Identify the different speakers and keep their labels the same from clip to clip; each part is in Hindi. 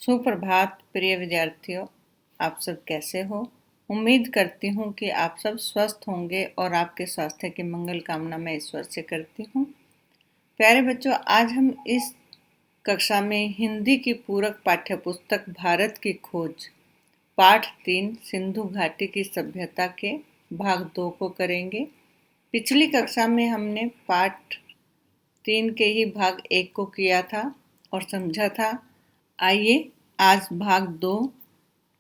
Speaker 1: सुप्रभात प्रिय विद्यार्थियों, आप सब कैसे हो। उम्मीद करती हूँ कि आप सब स्वस्थ होंगे और आपके स्वास्थ्य की मंगल कामना मैं ईश्वर से करती हूँ। प्यारे बच्चों, आज हम इस कक्षा में हिंदी की पूरक पाठ्य पुस्तक भारत की खोज पाठ 3 सिंधु घाटी की सभ्यता के भाग 2 को करेंगे। पिछली कक्षा में हमने पाठ 3 के ही भाग 1 को किया था और समझा था। आइए आज भाग 2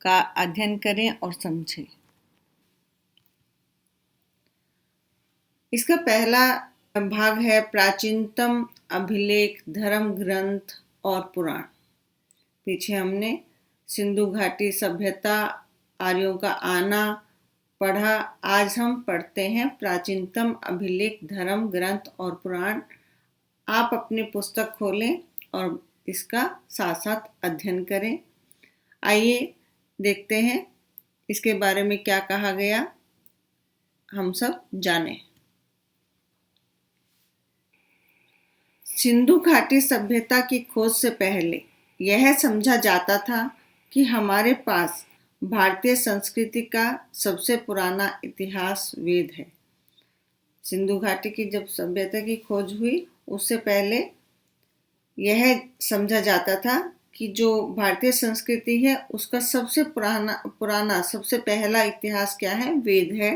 Speaker 1: का अध्ययन करें और समझें। इसका पहला भाग है प्राचीनतम अभिलेख, धर्म ग्रंथ और पुराण। पीछे हमने सिंधु घाटी सभ्यता, आर्यों का आना पढ़ा। आज हम पढ़ते हैं प्राचीनतम अभिलेख, धर्म ग्रंथ और पुराण। आप अपनी पुस्तक खोलें और इसका साथ साथ अध्ययन करें। आइए देखते हैं इसके बारे में क्या कहा गया, हम सब जानें। सिंधु घाटी सभ्यता की खोज से पहले यह समझा जाता था कि हमारे पास भारतीय संस्कृति का सबसे पुराना इतिहास वेद है। सिंधु घाटी की जब सभ्यता की खोज हुई उससे पहले यह समझा जाता था कि जो भारतीय संस्कृति है उसका सबसे पुराना सबसे पहला इतिहास क्या है, वेद है।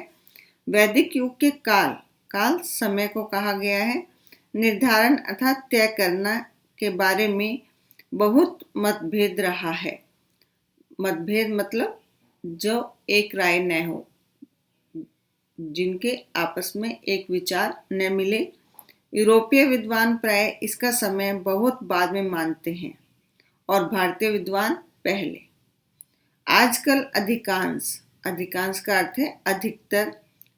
Speaker 1: वैदिक युग के काल समय को कहा गया है। निर्धारण अर्थात तय करना के बारे में बहुत मतभेद रहा है। मतभेद मतलब जो एक राय न हो, जिनके आपस में एक विचार न मिले। यूरोपीय विद्वान प्राय इसका समय बहुत बाद में मानते हैं और भारतीय विद्वान पहले। आजकल अधिकांश का अर्थ है अधिकतर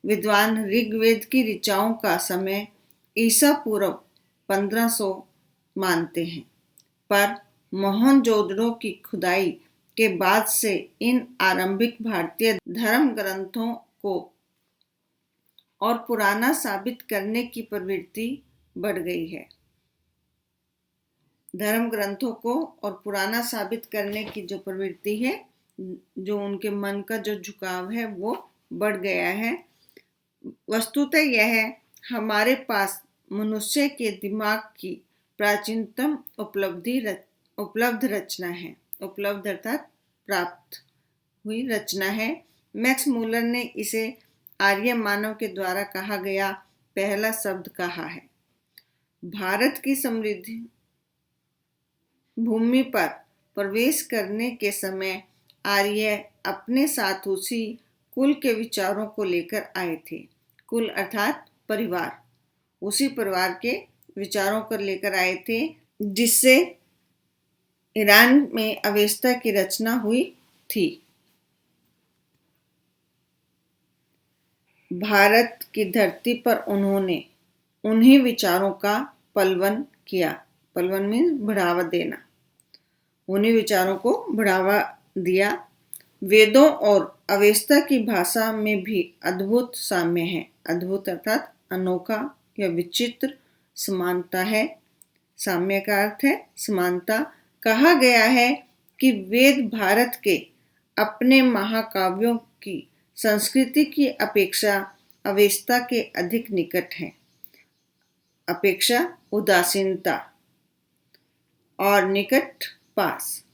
Speaker 1: विद्वान ऋग्वेद की ऋचाओं का समय ईसा पूर्व 1500 मानते हैं, पर मोहनजोदड़ो की खुदाई के बाद से इन आरंभिक भारतीय धर्म ग्रंथों को और पुराना साबित करने की प्रवृत्ति बढ़ गई है। धर्म ग्रंथों को और पुराना साबित करने की जो प्रवृत्ति है, जो उनके मन का जो झुकाव है वो बढ़ गया है। वस्तुतः यह हमारे पास मनुष्य के दिमाग की प्राचीनतम उपलब्ध रचना है। उपलब्ध अर्थात प्राप्त हुई रचना है। मैक्स मूलर ने इसे आर्य मानव के द्वारा कहा गया पहला शब्द कहा है। भारत की समृद्ध भूमि पर प्रवेश करने के समय आर्य अपने साथ उसी कुल के विचारों को लेकर आए थे। कुल अर्थात परिवार, उसी परिवार के विचारों को लेकर आए थे जिससे ईरान में अवेस्ता की रचना हुई थी। भारत की धरती पर उन्होंने उन्हीं विचारों का पलवन किया। पलवन मीन्स बढ़ावा देना। उन्हीं विचारों को बढ़ावा दिया। वेदों और अवेस्ता की भाषा में भी अद्भुत साम्य है। अद्भुत अर्थात अनोखा या विचित्र समानता है। साम्य का अर्थ है समानता। कहा गया है कि वेद भारत के अपने महाकाव्यों की संस्कृति की अपेक्षा अवेस्ता के अधिक निकट हैं। अपेक्षा उदासीनता और निकट पास।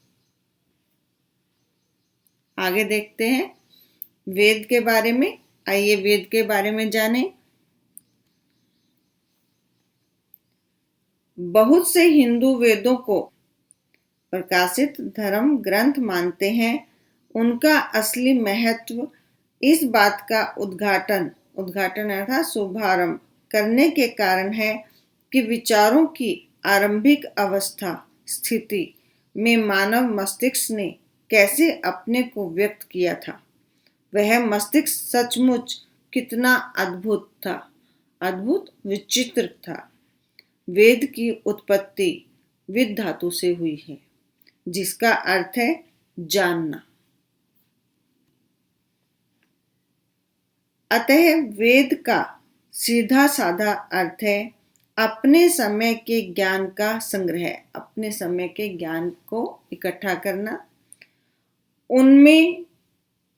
Speaker 1: आगे देखते हैं वेद के बारे में। आइए वेद के बारे में जानें। बहुत से हिंदू वेदों को प्रकाशित धर्म ग्रंथ मानते हैं। उनका असली महत्व इस बात का उद्घाटन अर्थात शुभारंभ करने के कारण है कि विचारों की आरंभिक अवस्था स्थिति में मानव मस्तिष्क ने कैसे अपने को व्यक्त किया था। वह मस्तिष्क सचमुच कितना अद्भुत था, अद्भुत विचित्र था। वेद की उत्पत्ति विद धातु से हुई है, जिसका अर्थ है जानना। अतः वेद का सीधा साधा अर्थ है अपने समय के ज्ञान का संग्रह, अपने समय के ज्ञान को इकट्ठा करना। उनमें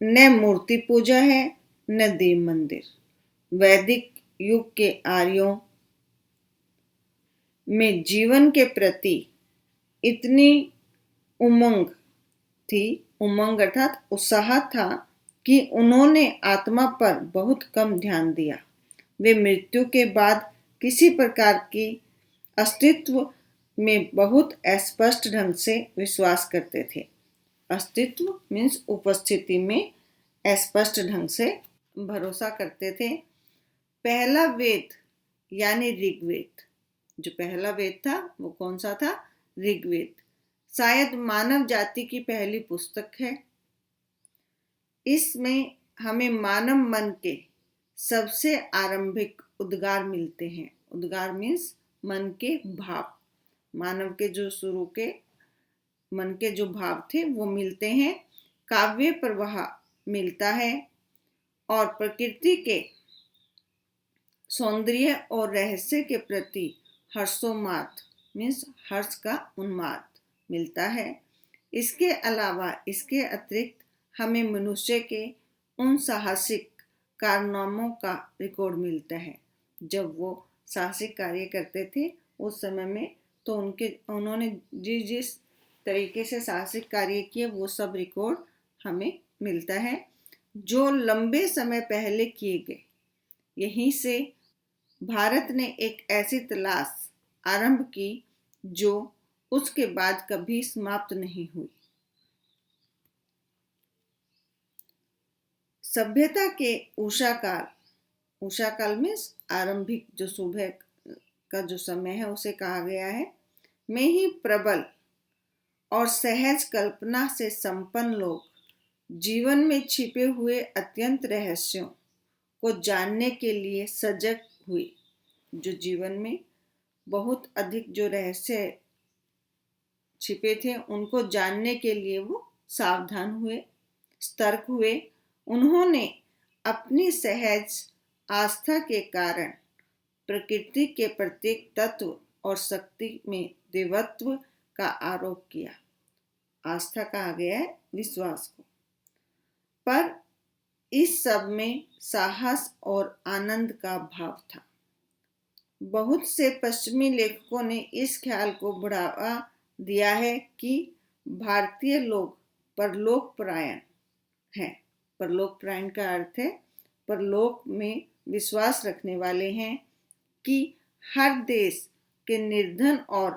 Speaker 1: न मूर्ति पूजा है न देव मंदिर। वैदिक युग के आर्यों में जीवन के प्रति इतनी उमंग थी, उमंग अर्थात उत्साह था, कि उन्होंने आत्मा पर बहुत कम ध्यान दिया। वे मृत्यु के बाद किसी प्रकार की अस्तित्व में बहुत स्पष्ट ढंग से विश्वास करते थे। अस्तित्व मीन्स उपस्थिति में स्पष्ट ढंग से भरोसा करते थे। पहला वेद यानी ऋग्वेद, जो पहला वेद था वो कौन सा था? ऋग्वेद। शायद मानव जाति की पहली पुस्तक है। इसमें हमें मानव मन के सबसे आरंभिक उद्गार मिलते हैं। उद्गार मीन्स मन के भाव, मानव के जो शुरू के मन के जो भाव थे वो मिलते हैं। काव्य प्रवाह मिलता है और प्रकृति के सौंदर्य और रहस्य के प्रति हर्षोन्माद मीन्स हर्ष का उन्माद मिलता है। इसके अलावा, इसके अतिरिक्त हमें मनुष्य के उन साहसिक कारनामों का रिकॉर्ड मिलता है। जब वो साहसिक कार्य करते थे उस समय में, तो उन्होंने जिस तरीके से साहसिक कार्य किए वो सब रिकॉर्ड हमें मिलता है, जो लंबे समय पहले किए गए। यहीं से भारत ने एक ऐसी तलाश आरंभ की जो उसके बाद कभी समाप्त नहीं हुई। सभ्यता के उषा काल में आरंभिक जो सुबह का जो समय है उसे कहा गया है, में ही प्रबल और सहज कल्पना से संपन्न लोग जीवन में छिपे हुए अत्यंत रहस्यों को जानने के लिए सजग हुए। जो जीवन में बहुत अधिक जो रहस्य छिपे थे उनको जानने के लिए वो सावधान हुए, सतर्क हुए। उन्होंने अपनी सहज आस्था के कारण प्रकृति के प्रत्येक तत्व और शक्ति में देवत्व का आरोप किया। आस्था कहा गया है विश्वास को, पर इस सब में साहस और आनंद का भाव था। बहुत से पश्चिमी लेखकों ने इस ख्याल को बढ़ावा दिया है कि भारतीय लोग परलोकपरायण हैं। परलोकपरायण का अर्थ है परलोक में विश्वास रखने वाले हैं, कि हर देश के निर्धन और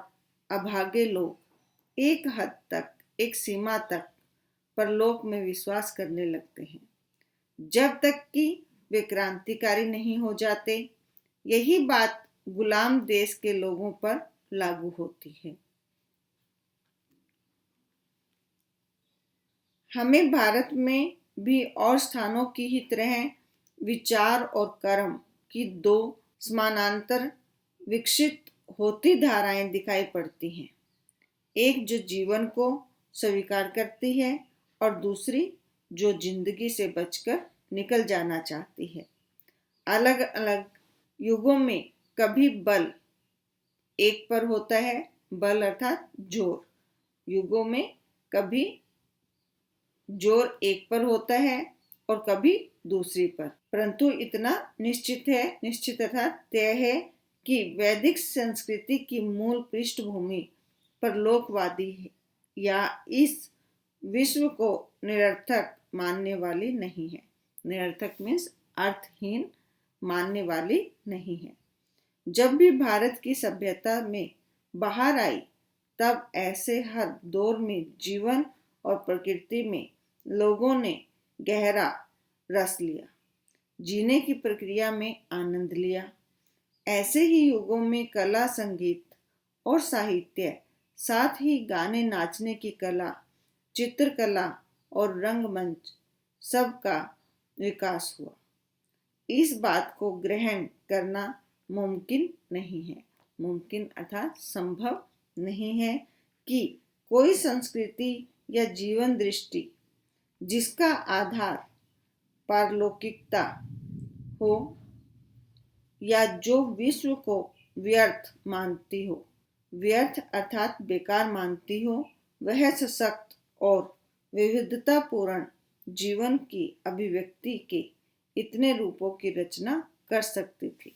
Speaker 1: अभागे लोग एक हद तक, एक सीमा तक परलोक में विश्वास करने लगते हैं, जब तक कि वे क्रांतिकारी नहीं हो जाते। यही बात गुलाम देश के लोगों पर लागू होती है। हमें भारत में भी और स्थानों की ही तरह विचार और कर्म की दो समानांतर विकसित होती धाराएं दिखाई पड़ती हैं। एक जो जीवन को स्वीकार करती है और दूसरी जो जिंदगी से बचकर निकल जाना चाहती है। अलग अलग युगों में कभी बल एक पर होता है, बल अर्थात जोर। युगों में कभी जोर एक पर होता है और कभी दूसरी पर, परंतु इतना निश्चित अर्थात तय है कि वैदिक संस्कृति की मूल पृष्ठभूमि परलोकवादी है, या इस विश्व को निरर्थक मानने वाली नहीं है। निरर्थक मीन्स अर्थहीन मानने वाली नहीं है। जब भी भारत की सभ्यता में बाहर आई, तब ऐसे हर दौर में जीवन और प्रकृति में लोगों ने गहरा रस लिया, जीने की प्रक्रिया में आनंद लिया। ऐसे ही युगों में कला, संगीत और साहित्य, साथ ही गाने नाचने की कला, चित्रकला और रंगमंच सबका विकास हुआ। इस बात को ग्रहण करना मुमकिन नहीं है, मुमकिन अर्थात संभव नहीं है कि कोई संस्कृति या जीवन दृष्टि जिसका आधार पारलौकिकता हो, या जो विश्व को व्यर्थ मानती हो, व्यर्थ अर्थात बेकार मानती हो, वह सशक्त और विविधतापूर्ण जीवन की अभिव्यक्ति के इतने रूपों की रचना कर सकती थी।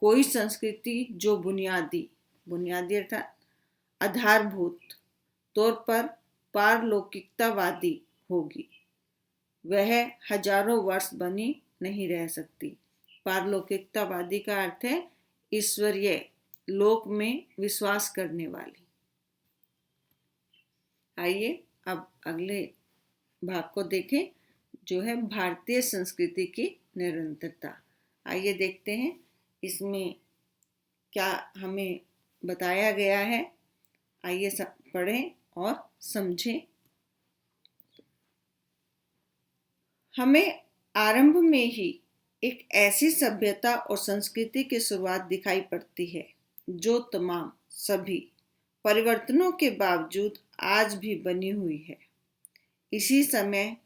Speaker 1: कोई संस्कृति जो बुनियादी बुनियादी अर्थात आधारभूत तौर पर पारलौकिकतावादी होगी, वह हजारों वर्ष बनी नहीं रह सकती। पारलौकिकतावादी का अर्थ है ईश्वरीय लोक में विश्वास करने वाली। आइए अब अगले भाग को देखें, जो है भारतीय संस्कृति की निरंतरता। आइए देखते हैं इसमें क्या हमें बताया गया है। आइए सब पढ़ें और समझें। हमें आरंभ में ही एक ऐसी सभ्यता और संस्कृति की शुरुआत दिखाई पड़ती है जो तमाम सभी परिवर्तनों के बावजूद आज भी बनी हुई है। इसी समय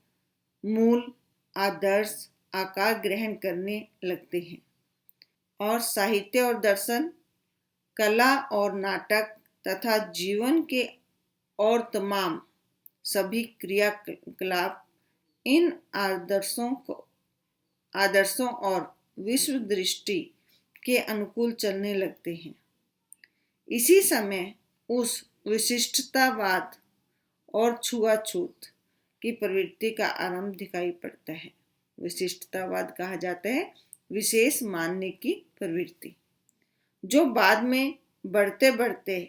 Speaker 1: मूल आदर्श आकार ग्रहण करने लगते हैं और साहित्य और दर्शन, कला और नाटक तथा जीवन के और तमाम सभी क्रियाकलाप इन आदर्शों और विश्व दृष्टि के अनुकूल चलने लगते हैं। इसी समय उस विशिष्टतावाद और छुआछूत की प्रवृत्ति का आरंभ दिखाई पड़ता है। विशिष्टतावाद कहा जाता है विशेष मानने की प्रवृत्ति, जो बाद में बढ़ते बढ़ते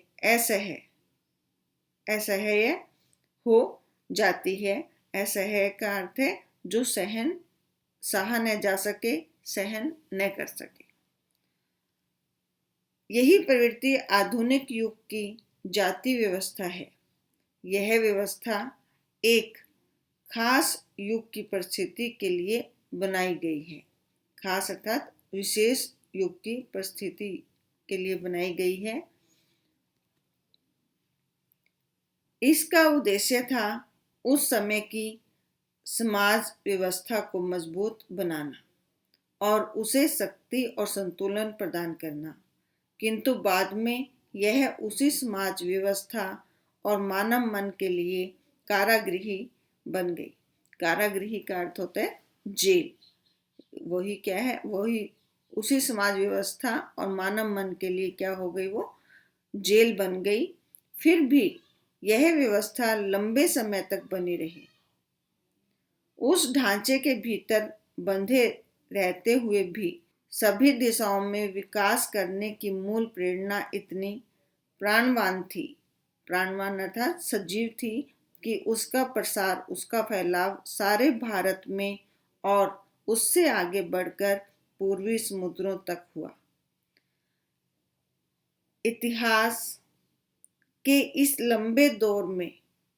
Speaker 1: असह्य हो जाती है। असह्य का अर्थ है जो सहा न जा सके, सहन न कर सके। यही प्रवृत्ति आधुनिक युग की जाति व्यवस्था है। यह व्यवस्था एक खास युग की परिस्थिति के लिए बनाई गई है। खास अर्थात विशेष युग की परिस्थिति के लिए बनाई गई है। इसका उद्देश्य था उस समय की समाज व्यवस्था को मजबूत बनाना और उसे शक्ति और संतुलन प्रदान करना, किंतु बाद में यह उसी समाज व्यवस्था और मानव मन के लिए कारागृही बन गई। कारागृही का अर्थ होता है जेल। वही क्या है, वही उसी समाज व्यवस्था और मानव मन के लिए क्या हो गई, वो जेल बन गई। फिर भी यह व्यवस्था लंबे समय तक बनी रही। उस ढांचे के भीतर बंधे रहते हुए भी सभी दिशाओं में विकास करने की मूल प्रेरणा इतनी प्राणवान थी, प्राणवान अर्थात सजीव थी, कि उसका प्रसार, उसका फैलाव सारे भारत में और उससे आगे बढ़कर पूर्वी समुद्रों तक हुआ। इतिहास के इस लंबे दौर में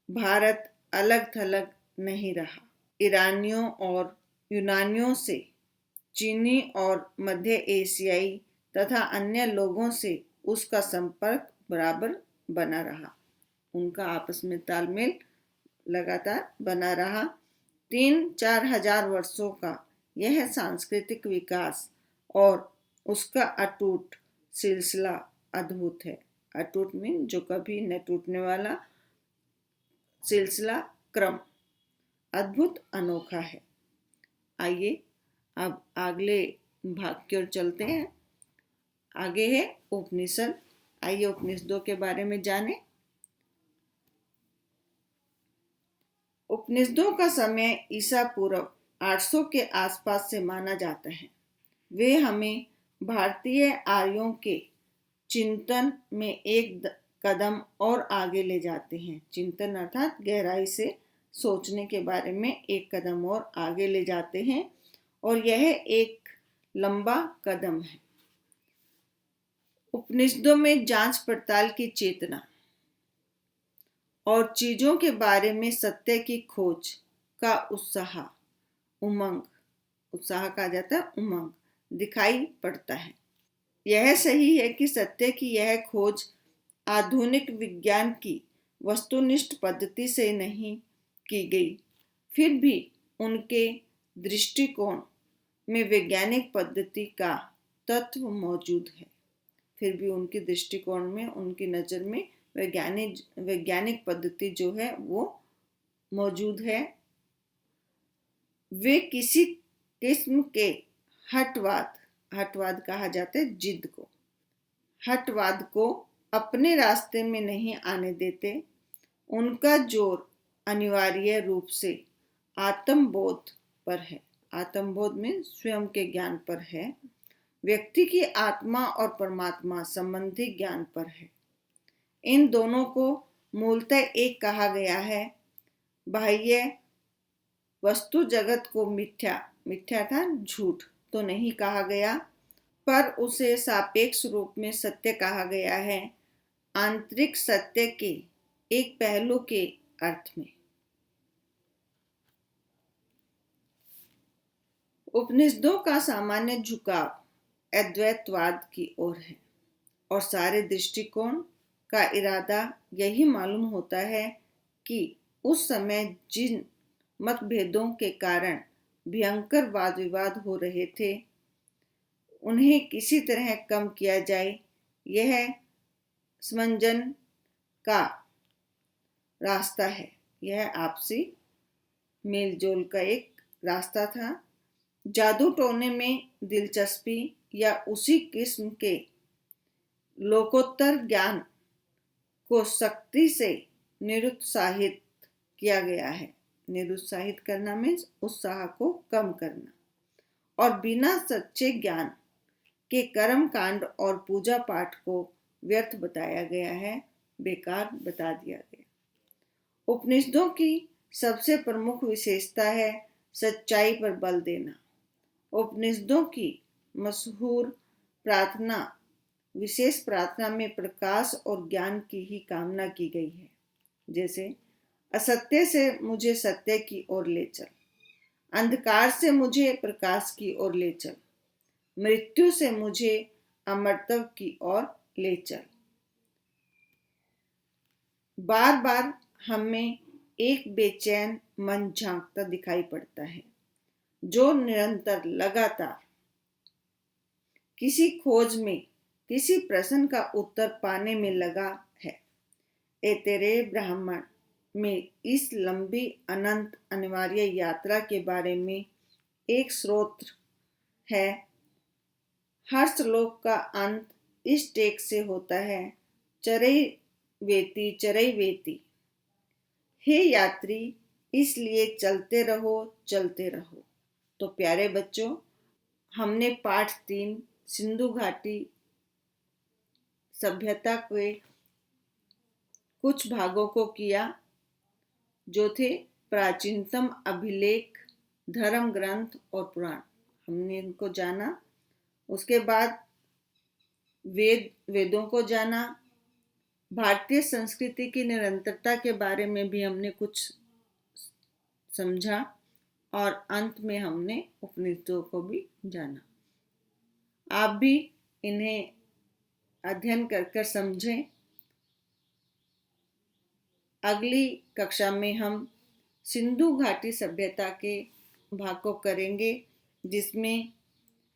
Speaker 1: भारत अलग थलग नहीं रहा। ईरानियों और यूनानियों से, चीनी और मध्य एशियाई तथा अन्य लोगों से उसका संपर्क बराबर बना रहा। उनका आपस में तालमेल लगातार बना रहा। 3-4 हजार वर्षों का यह सांस्कृतिक विकास और उसका अटूट सिलसिला अद्भुत है। अटूट मीन जो कभी न टूटने वाला, सिलसिला क्रम अद्भुत अनोखा है। आइए अब अगले भाग की ओर चलते हैं। आगे है उपनिषद। आइए उपनिषदों के बारे में जानें। उपनिषदों का समय ईसा पूर्व 800 के आसपास से माना जाता है। वे हमें भारतीय आर्यों के चिंतन में एक कदम और आगे ले जाते हैं। चिंतन अर्थात गहराई से सोचने के बारे में एक कदम और आगे ले जाते हैं, और यह एक लंबा कदम है। उपनिषदों में जांच पड़ताल की चेतना और चीजों के बारे में सत्य की खोज का उमंग कहा जाता है, उमंग दिखाई पड़ता है। यह सही है कि सत्य की यह खोज आधुनिक विज्ञान की वस्तुनिष्ठ पद्धति से नहीं की गई, फिर भी उनके दृष्टिकोण में वैज्ञानिक पद्धति का तत्व मौजूद है। फिर भी उनकी दृष्टिकोण में, उनकी नज़र में वैज्ञानिक पद्धति जो है वो मौजूद है। वे किसी किस्म के हटवाद कहा जाता है जिद को, हटवाद को अपने रास्ते में नहीं आने देते। उनका जोर अनिवार्य रूप से आत्मबोध पर है। आत्मबोध में स्वयं के ज्ञान पर है, व्यक्ति की आत्मा और परमात्मा संबंधी ज्ञान पर है। इन दोनों को मूलतः एक कहा गया है। बाह्य वस्तु जगत को मिथ्या था, झूठ तो नहीं कहा गया, पर उसे सापेक्ष रूप में सत्य कहा गया है, आंतरिक सत्य के एक पहलू के अर्थ में। उपनिषदों का सामान्य झुकाव अद्वैतवाद की ओर है और सारे दृष्टिकोण का इरादा यही मालूम होता है कि उस समय जिन मतभेदों के कारण भयंकर वाद विवाद हो रहे थे, उन्हें किसी तरह कम किया जाए। यह समंजन का रास्ता है, यह आपसी मेलजोल का एक रास्ता था। जादू टोने में दिलचस्पी या उसी किस्म के लोकोत्तर ज्ञान को सख्ती से निरुत्साहित किया गया है। निरुत्साहित करना मीन्स उत्साह को कम करना, और बिना सच्चे ज्ञान के कर्म कांड और पूजा पाठ को व्यर्थ बताया गया है, बेकार बता दिया गया। उपनिषदों की सबसे प्रमुख विशेषता है सच्चाई पर बल देना। उपनिषदों की मशहूर प्रार्थना, विशेष प्रार्थना में प्रकाश और ज्ञान की ही कामना की गई है। जैसे असत्य से मुझे सत्य की ओर ले चल, अंधकार से मुझे प्रकाश की ओर ले चल, मृत्यु से मुझे अमरत्व की ओर ले चल। बार बार हमें एक बेचैन मन झांकता दिखाई पड़ता है, जो निरंतर लगातार किसी खोज में, किसी प्रश्न का उत्तर पाने में लगा है। ऐतरेय ब्राह्मण में इस लंबी अनंत अनिवार्य यात्रा के बारे में एक स्रोत है। हर श्लोक का अंत इस टेक से होता है, चरैवेति चरैवेति, हे यात्री इसलिए चलते रहो। तो प्यारे बच्चों, हमने पाठ 3 सिंधु घाटी सभ्यता के कुछ भागों को किया, जो थे प्राचीनतम अभिलेख, धर्म ग्रंथ और पुराण। हमने इनको जाना। उसके बाद वेदों को जाना। भारतीय संस्कृति की निरंतरता के बारे में भी हमने कुछ समझा, और अंत में हमने उपनिषदों को भी जाना। आप भी इन्हें अध्ययन कर समझें। अगली कक्षा में हम सिंधु घाटी सभ्यता के भाग को करेंगे, जिसमें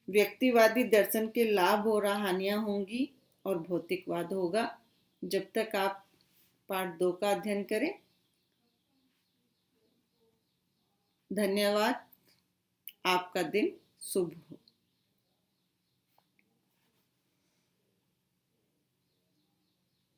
Speaker 1: व्यक्तिवादी दर्शन के लाभ और हानियां होंगी और भौतिकवाद होगा। जब तक आप पाठ 2 का अध्ययन करें। धन्यवाद। आपका दिन शुभ हो।